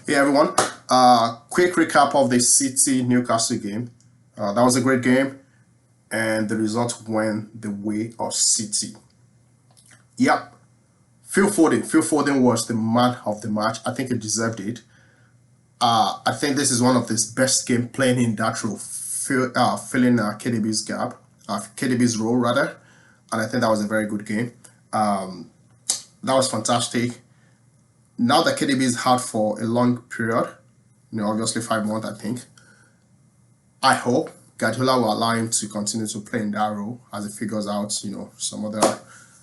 Hey everyone, quick recap of the City Newcastle game. That was a great game, and the result went the way of City. Yep, Phil Foden was the man of the match. I think he deserved it. I think this is one of his best game playing in that role, filling KDB's gap, KDB's role rather, and I think that was a very good game. Um, that was fantastic. Now that KDB is out for a long period, obviously 5 months, I think. I hope Guardiola will allow him to continue to play in that role as he figures out, some other,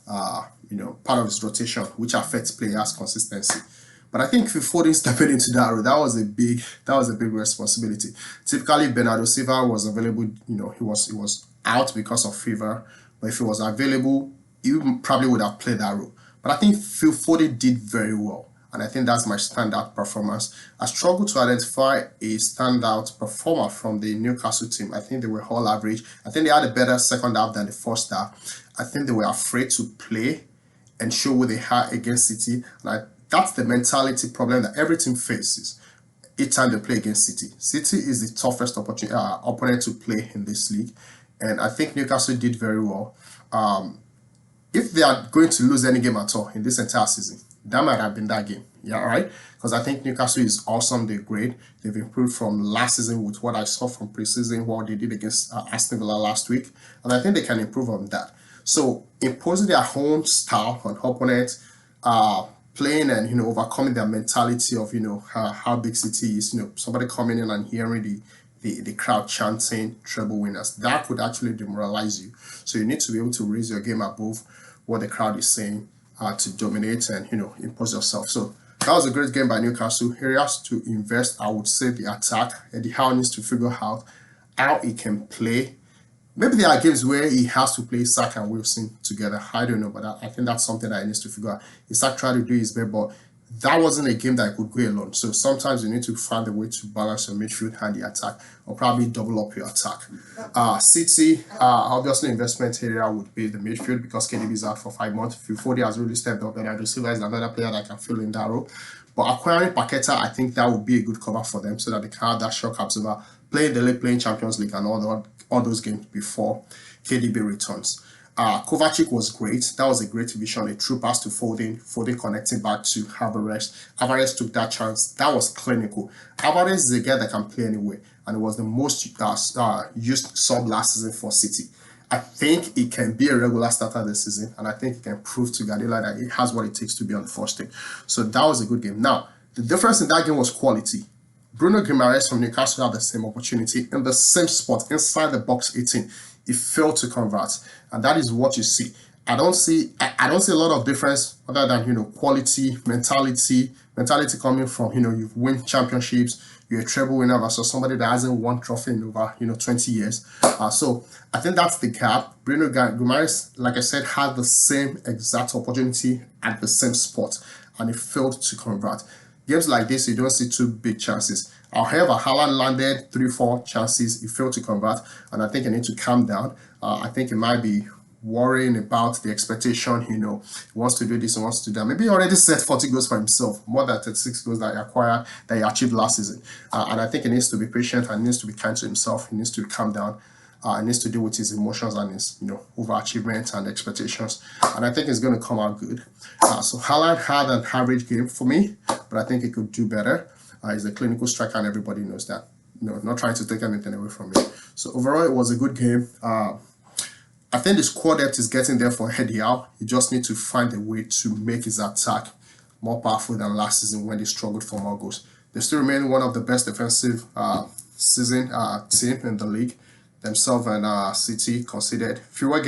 part of his rotation, which affects players' consistency. But I think if Foden stepping into that role, that was a big responsibility. Typically, Bernardo Silva was available. He was out because of fever. But if he was available, he probably would have played that role. But I think Phil Foden did very well. And I think that's my standout performance. I struggled to identify a standout performer from the Newcastle team. I think they were all average. I think they had a better second half than the first half. I think they were afraid to play and show what they had against City. That's the mentality problem that every team faces each time they play against City. City is the toughest opponent to play in this league. And I think Newcastle did very well. If they are going to lose any game at all in this entire season, that might have been that game. Yeah, right? Because I think Newcastle is awesome. They're great. They've improved from last season with what I saw from preseason, what they did against Aston Villa last week. And I think they can improve on that. So imposing their own style on opponents, playing and overcoming their mentality of how big City is. Somebody coming in and hearing the crowd chanting treble winners, that could actually demoralize you. So you need to be able to raise your game above what the crowd is saying to dominate and impose yourself. So that was a great game by Newcastle. Areas to invest, I would say the attack. Eddie Howe needs to figure out how he can play. Maybe there are games where he has to play Saka and Wilson together. I don't know, but I think that's something that he needs to figure out. Isaac tried to do his best, but that wasn't a game that could go alone. So sometimes you need to find a way to balance your midfield and the attack, or probably double up your attack. City, obviously investment area would be the midfield because KDB is out for 5 months. Phil Foden has really stepped up, and Bernardo Silva is another player that can fill in that role. But acquiring Paqueta, I think that would be a good cover for them so that they can have that shock absorber, playing the league, playing Champions League, and all those games before KDB returns. Kovacic was great. That was a great vision. A true pass to Foden. Foden connecting back to Alvarez. Alvarez took that chance. That was clinical. Alvarez is a guy that can play anywhere, and it was the most used sub last season for City. I think he can be a regular starter this season, and I think he can prove to Guardiola that he has what it takes to be on the first team. So that was a good game. Now, the difference in that game was quality. Bruno Guimaraes from Newcastle had the same opportunity in the same spot inside the box 18. He failed to convert, and that is what you see. I don't see a lot of difference other than quality, mentality coming from you've won championships, you're a treble winner versus somebody that hasn't won trophy in over 20 years. So I think that's the gap. Bruno Guimaraes, like I said, had the same exact opportunity at the same spot, and he failed to convert. Games like this, you don't see two big chances. However, Haaland landed 3-4 chances. He failed to convert, and I think I need to calm down. I think he might be worrying about the expectation. He wants to do this, he wants to do that. Maybe he already set 40 goals for himself, more than 36 goals that he acquired, that he achieved last season. And I think he needs to be patient and needs to be kind to himself. He needs to calm down. Needs to deal with his emotions and his overachievement and expectations, and I think it's going to come out good. So Haaland had an average game for me, but I think he could do better. He's a clinical striker, and everybody knows that. Not trying to take anything away from me. So overall, it was a good game. I think the squad depth is getting there for Eddie Howe. He just needs to find a way to make his attack more powerful than last season when they struggled for more goals. They still remain one of the best defensive season team in the league. Themselves and City conceded fewer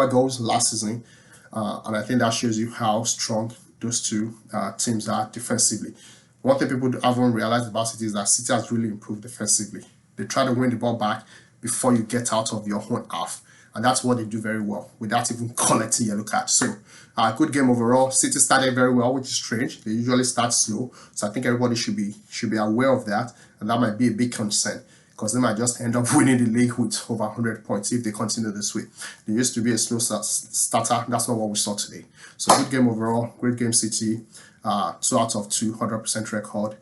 goals last season, and I think that shows you how strong those two teams are defensively. One thing people haven't realized about City is that City has really improved defensively. They try to win the ball back before you get out of your own half, and that's what they do very well without even collecting yellow cards. So, good game overall. City started very well, which is strange. They usually start slow, so I think everybody should be aware of that, and that might be a big concern, because they might just end up winning the league with over 100 points if they continue this way. They used to be a slow starter. That's not what we saw today. So good game overall. Great game, City. 2 out of 2, 100% record.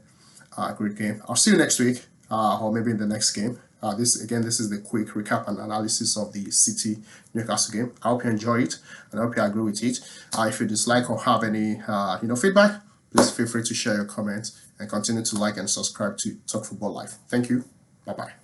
Great game. I'll see you next week, or maybe in the next game. This is the quick recap and analysis of the City Newcastle game. I hope you enjoy it, and I hope you agree with it. If you dislike or have any feedback, please feel free to share your comments and continue to like and subscribe to Talk Football Live. Thank you. Bye bye.